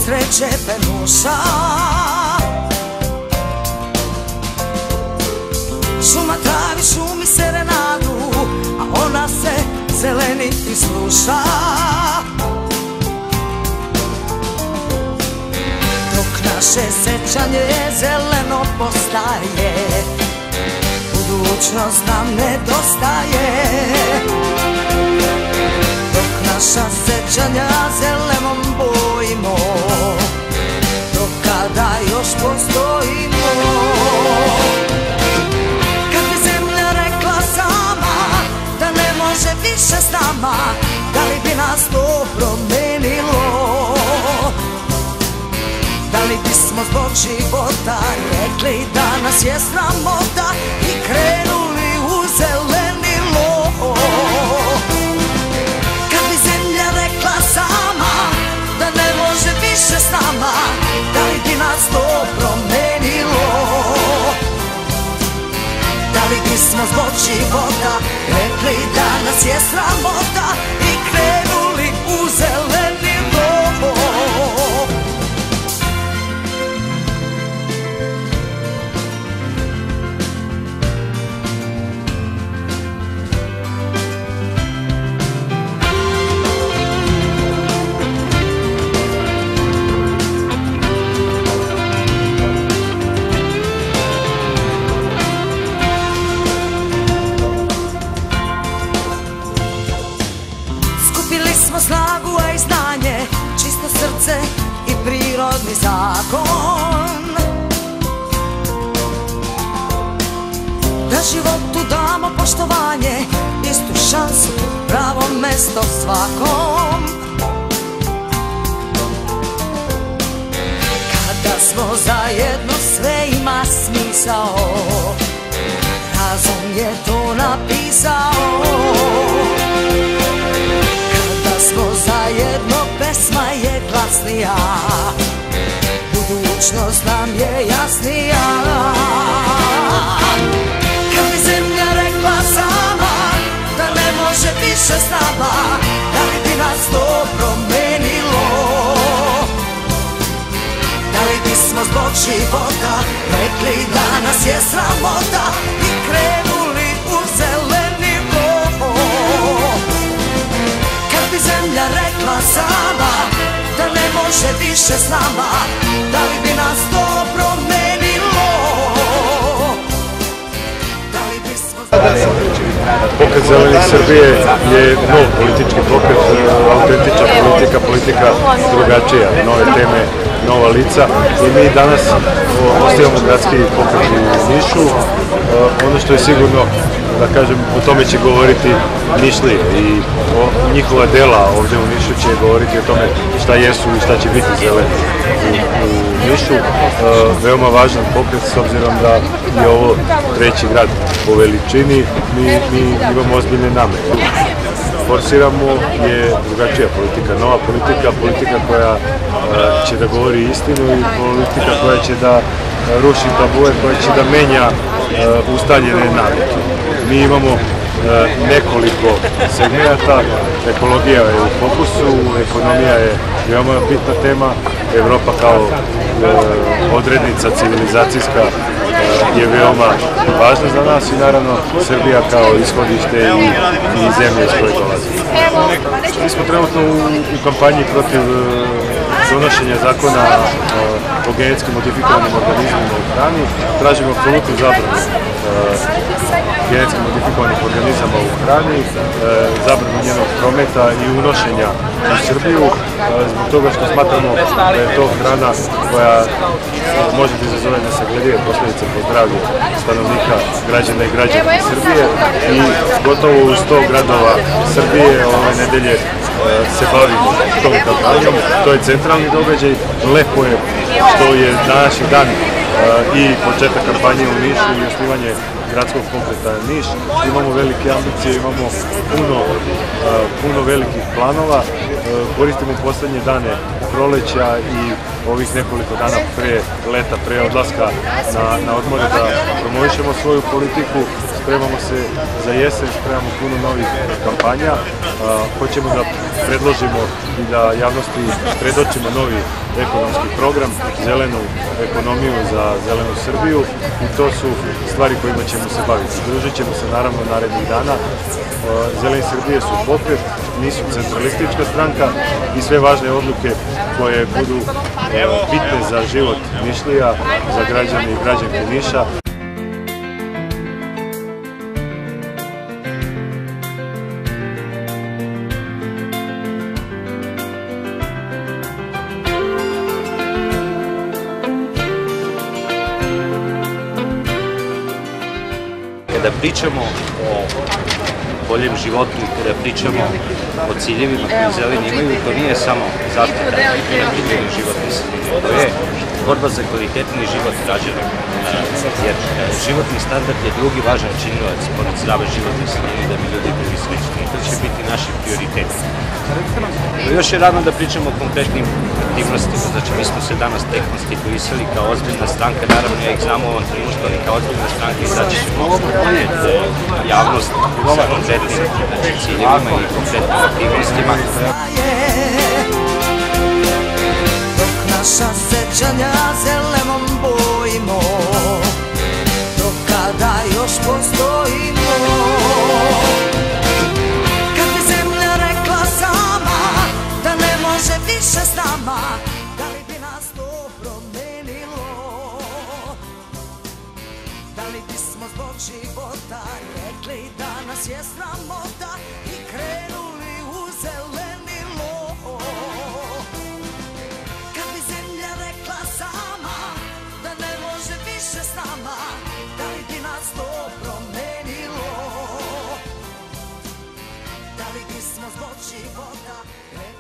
sreće penuša. Šuma travi šumi serenadu, a ona se zeleniti sluša. Dok naše sećanje zeleno postaje, budućnost nam nedostaje. Dok naša sećanja zelenom bojimo, dok kada još postojimo. Kad bi zemlja rekla sama da ne može više s nama, da li bi nas to promenilo? Da li bismo zbog života rekli da nas je sramota i krenuli u zelenilo? Kad bi zemlja rekla sama da ne može više s nama, da li bi nas to promenilo? Da li bismo zbog života rekli da nas je sramota i krenuli u zelenilo? Snagu, a i znanje, čisto srce i prirodni zakon. Da životu damo poštovanje, istu šansu, pravo mesto svakom. Kada smo zajedno, sve ima smisao, razum je to napisao. Smo zajedno, pesma je glasnija, budućnost nam je jasnija. Kad bi zemlja rekla sama da ne može više s nama, da li bi nas to promenilo? Da li bismo zbog života rekli da nas je sramota i krenuli u zelenilo? Zemlja rekla sama da ne može više s nama, da li bi nas to promenilo? Da li bismo... Pokret Zelenih Srbije je nov politički pokret, autentična politika, politika drugačija, nove teme, nova lica. I mi danas osnivamo gradski pokret u Nišu. Ono što je sigurno, da kažem, o tome će govoriti Nišli i njihova dela ovdje u Nišu će govoriti o tome šta jesu i šta će biti zeleni u Nišu. Veoma važan pokret s obzirom da je ovo treći grad po veličini, mi imamo ozbiljne namere. Forsiramo je drugačija politika, nova politika, politika koja će da govori istinu i politika koja će da ruši tabue, koja će da menja ustaljene navike. Mi imamo nekoliko segmenata, ekologija je u fokusu, ekonomija je veoma bitna tema, Evropa kao odrednica civilizacijska je veoma važna za nas i naravno Srbija kao ishodište i zemlje iz koje dolazi. Mi smo trenutno u kampanji protiv donošenja zakona o genetski modifikovanim organizmima u hrani. Tražimo apsolutnu zabranu genetski modifikovanih organizama u hrani, zabranu njenog prometa i unošenja u Srbiju, zbog toga što smatramo da je to hrana koja može da izazove nesagledive posljedice po zdravlje stanovnika, građana i građanki Srbije i gotovo u 100 gradova Srbije ove nedelje se bavimo tom kampanjom. To je centralni događaj, lepo je što je današnji dan i početak kampanje u Nišu i osnivanje gradskog pokreta Niš. Imamo velike ambicije, imamo puno velikih planova. Koristimo poslednje dane proleća i ovih nekoliko dana pre leta, pre odlaska na odmore da promovišemo svoju politiku. Spremamo se za jesen, spremamo puno novih kampanja. Hoćemo da predložimo i da javnosti predočimo novi ekonomski program, zelenu ekonomiju za zelenu Srbiju i to su stvari kojima ćemo se baviti. Družit ćemo se naravno narednih dana. Zeleni Srbije su pokret, nisu centralistička stranka i sve važne odluke koje budu bitne za život Nišlija, za građane i građanke Niša. Kada pričamo o boljem životu i kada pričamo o ciljevima koji zeleni imaju, to nije samo zaštita prirodne životne sredine, to je borba za kvalitetniji život građana, jer životni standard je drugi važan činilac pored zdrave životne sredine da bi ljudi bili srećni i to će biti naši prioriteti. Još je rano da pričamo o konkretnim aktivnostima, znači mi smo se danas tek konstituisali kao ozbiljna stranka, naravno ja ih znam u ovom trenutku, ali kao ozbiljna stranka izaći ćemo pred javnost sa konkretnim ciljevima i konkretnim aktivnostima. Dok naša sećanja zelenom bojimo, dok kada još postojimo, kad bi zemlja rekla sama da ne može više s nama, da li bi nas to promenilo? Da li bismo zbog života rekli da nas je sramota i krenuli u zelenilo? Kad bi zemlja rekla sama da ne može više s nama, da li bi nas to promenilo? Da li bismo zbog života rekli